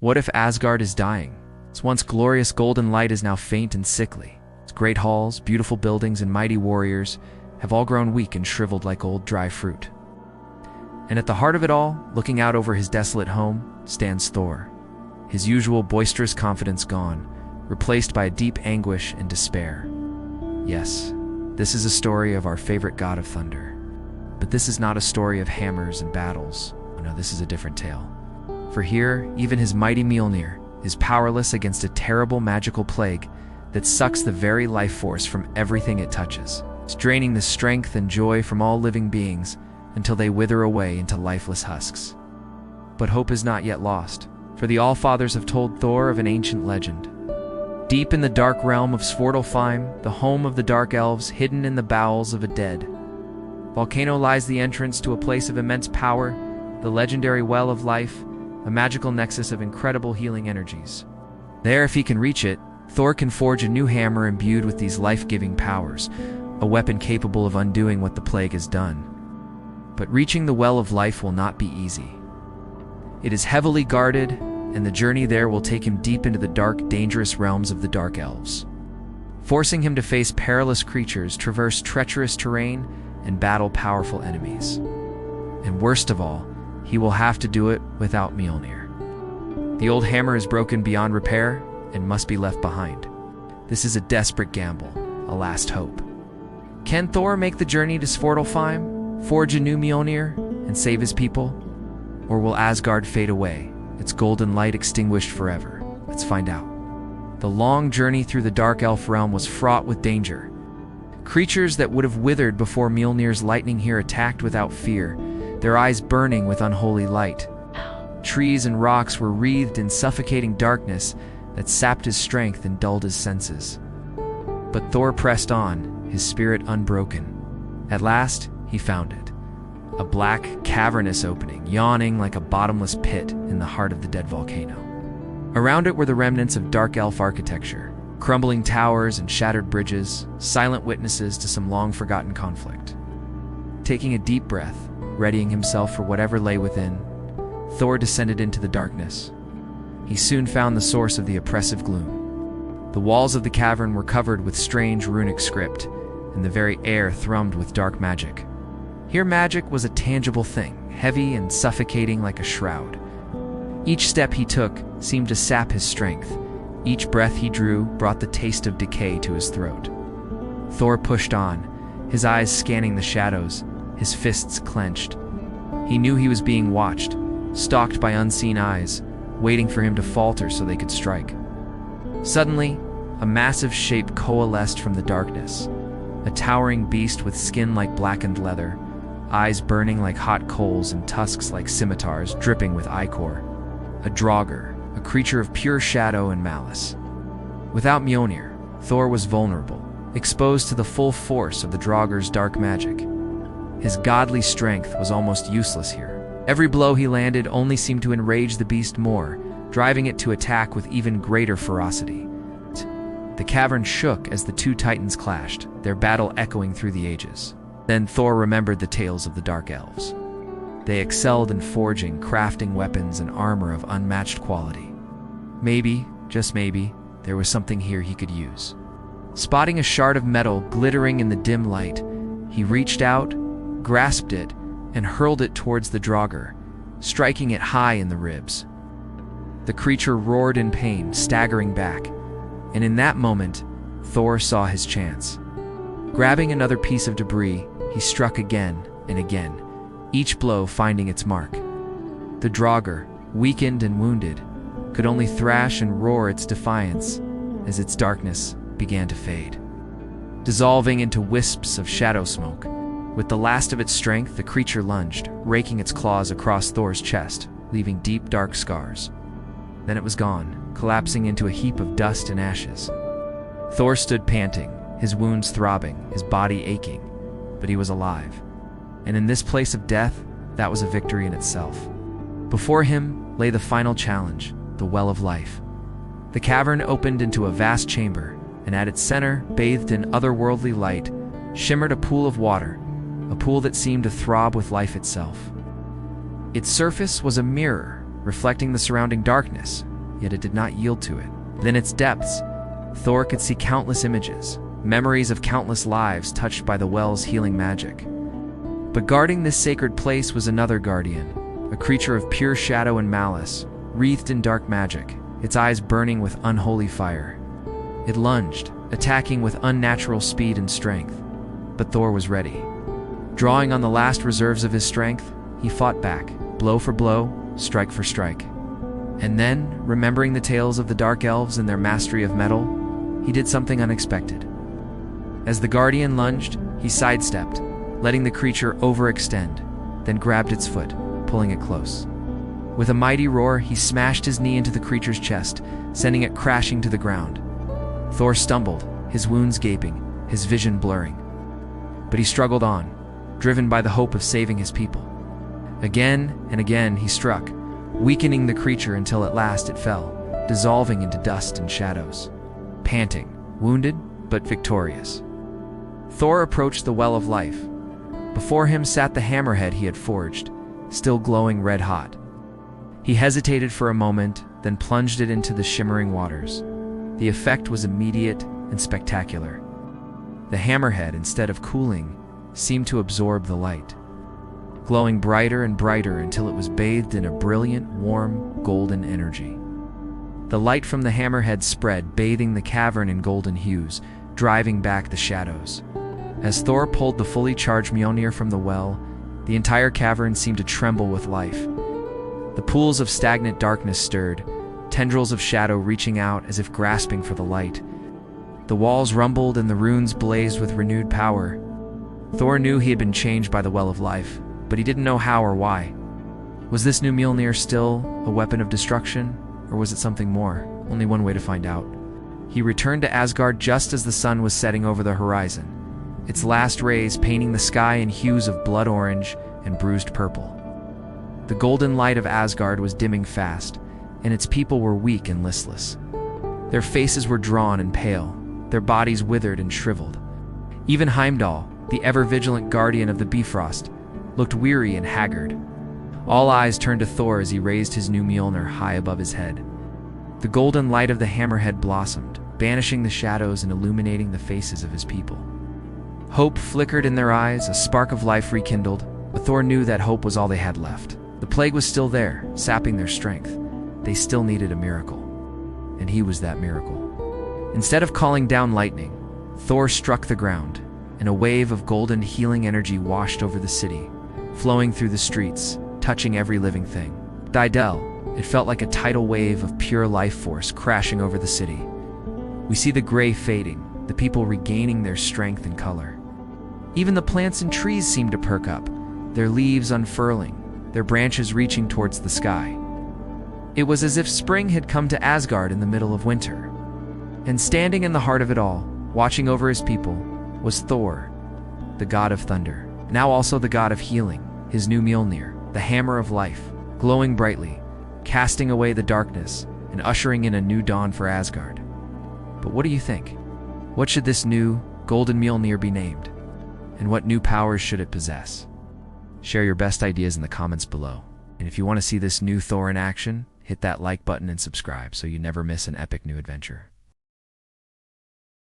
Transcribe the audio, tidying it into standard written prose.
What if Asgard is dying? Its once glorious golden light is now faint and sickly. Its great halls, beautiful buildings, and mighty warriors have all grown weak and shriveled like old dry fruit. And at the heart of it all, looking out over his desolate home, stands Thor, his usual boisterous confidence gone, replaced by a deep anguish and despair. Yes, this is a story of our favorite god of thunder. But this is not a story of hammers and battles. Oh no, this is a different tale. For here, even his mighty Mjolnir is powerless against a terrible magical plague that sucks the very life force from everything it touches. It's draining the strength and joy from all living beings until they wither away into lifeless husks. But hope is not yet lost, for the Allfathers have told Thor of an ancient legend. Deep in the dark realm of Svartalfheim, the home of the Dark Elves, hidden in the bowels of a dead volcano, lies the entrance to a place of immense power, the legendary Well of Life, a magical nexus of incredible healing energies. There, if he can reach it, Thor can forge a new hammer imbued with these life-giving powers, a weapon capable of undoing what the plague has done. But reaching the Well of Life will not be easy. It is heavily guarded, and the journey there will take him deep into the dark, dangerous realms of the Dark Elves, forcing him to face perilous creatures, traverse treacherous terrain, and battle powerful enemies. And worst of all, he will have to do it without Mjolnir. The old hammer is broken beyond repair and must be left behind. This is a desperate gamble, a last hope. Can Thor make the journey to Svartalfheim, forge a new Mjolnir, and save his people? Or will Asgard fade away, its golden light extinguished forever? Let's find out. The long journey through the Dark Elf realm was fraught with danger. Creatures that would have withered before Mjolnir's lightning here attacked without fear, their eyes burning with unholy light. Trees and rocks were wreathed in suffocating darkness that sapped his strength and dulled his senses. But Thor pressed on, his spirit unbroken. At last, he found it. A black, cavernous opening, yawning like a bottomless pit in the heart of the dead volcano. Around it were the remnants of Dark Elf architecture, crumbling towers and shattered bridges, silent witnesses to some long-forgotten conflict. Taking a deep breath, readying himself for whatever lay within, Thor descended into the darkness. He soon found the source of the oppressive gloom. The walls of the cavern were covered with strange runic script, and the very air thrummed with dark magic. Here magic was a tangible thing, heavy and suffocating like a shroud. Each step he took seemed to sap his strength. Each breath he drew brought the taste of decay to his throat. Thor pushed on, his eyes scanning the shadows, his fists clenched. He knew he was being watched, stalked by unseen eyes, waiting for him to falter so they could strike. Suddenly, a massive shape coalesced from the darkness. A towering beast with skin like blackened leather, eyes burning like hot coals and tusks like scimitars dripping with ichor. A Draugr, a creature of pure shadow and malice. Without Mjolnir, Thor was vulnerable, exposed to the full force of the Draugr's dark magic. His godly strength was almost useless here. Every blow he landed only seemed to enrage the beast more, driving it to attack with even greater ferocity. The cavern shook as the two titans clashed, their battle echoing through the ages. Then Thor remembered the tales of the Dark Elves. They excelled in forging, crafting weapons and armor of unmatched quality. Maybe, just maybe, there was something here he could use. Spotting a shard of metal glittering in the dim light, he reached out, grasped it, and hurled it towards the Draugr, striking it high in the ribs. The creature roared in pain, staggering back, and in that moment, Thor saw his chance. Grabbing another piece of debris, he struck again and again, each blow finding its mark. The Draugr, weakened and wounded, could only thrash and roar its defiance as its darkness began to fade, dissolving into wisps of shadow smoke. With the last of its strength, the creature lunged, raking its claws across Thor's chest, leaving deep, dark scars. Then it was gone, collapsing into a heap of dust and ashes. Thor stood panting, his wounds throbbing, his body aching, but he was alive. And in this place of death, that was a victory in itself. Before him lay the final challenge, the Well of Life. The cavern opened into a vast chamber, and at its center, bathed in otherworldly light, shimmered a pool of water, a pool that seemed to throb with life itself. Its surface was a mirror, reflecting the surrounding darkness, yet it did not yield to it. Within its depths, Thor could see countless images, memories of countless lives touched by the well's healing magic. But guarding this sacred place was another guardian, a creature of pure shadow and malice, wreathed in dark magic, its eyes burning with unholy fire. It lunged, attacking with unnatural speed and strength. But Thor was ready. Drawing on the last reserves of his strength, he fought back, blow for blow, strike for strike. And then, remembering the tales of the Dark Elves and their mastery of metal, he did something unexpected. As the Guardian lunged, he sidestepped, letting the creature overextend, then grabbed its foot, pulling it close. With a mighty roar, he smashed his knee into the creature's chest, sending it crashing to the ground. Thor stumbled, his wounds gaping, his vision blurring. But he struggled on, driven by the hope of saving his people. Again and again he struck, weakening the creature until at last it fell, dissolving into dust and shadows. Panting, wounded, but victorious, Thor approached the Well of Life. Before him sat the hammerhead he had forged, still glowing red-hot. He hesitated for a moment, then plunged it into the shimmering waters. The effect was immediate and spectacular. The hammerhead, instead of cooling, seemed to absorb the light, glowing brighter and brighter until it was bathed in a brilliant, warm, golden energy. The light from the hammerhead spread, bathing the cavern in golden hues, driving back the shadows. As Thor pulled the fully charged Mjolnir from the well, the entire cavern seemed to tremble with life. The pools of stagnant darkness stirred, tendrils of shadow reaching out as if grasping for the light. The walls rumbled and the runes blazed with renewed power. Thor knew he had been changed by the Well of Life, but he didn't know how or why. Was this new Mjolnir still a weapon of destruction, or was it something more? Only one way to find out. He returned to Asgard just as the sun was setting over the horizon, its last rays painting the sky in hues of blood orange and bruised purple. The golden light of Asgard was dimming fast, and its people were weak and listless. Their faces were drawn and pale, their bodies withered and shriveled. Even Heimdall, the ever-vigilant guardian of the Bifrost, looked weary and haggard. All eyes turned to Thor as he raised his new Mjolnir high above his head. The golden light of the hammerhead blossomed, banishing the shadows and illuminating the faces of his people. Hope flickered in their eyes, a spark of life rekindled, but Thor knew that hope was all they had left. The plague was still there, sapping their strength. They still needed a miracle. And he was that miracle. Instead of calling down lightning, Thor struck the ground, and a wave of golden healing energy washed over the city, flowing through the streets, touching every living thing. Didel, it felt like a tidal wave of pure life force crashing over the city. We see the gray fading, the people regaining their strength and color. Even the plants and trees seemed to perk up, their leaves unfurling, their branches reaching towards the sky. It was as if spring had come to Asgard in the middle of winter. And standing in the heart of it all, watching over his people, was Thor, the god of thunder, now also the god of healing, his new Mjolnir, the hammer of life, glowing brightly, casting away the darkness and ushering in a new dawn for Asgard. But what do you think? What should this new, golden Mjolnir be named? And what new powers should it possess? Share your best ideas in the comments below. And if you want to see this new Thor in action, hit that like button and subscribe so you never miss an epic new adventure.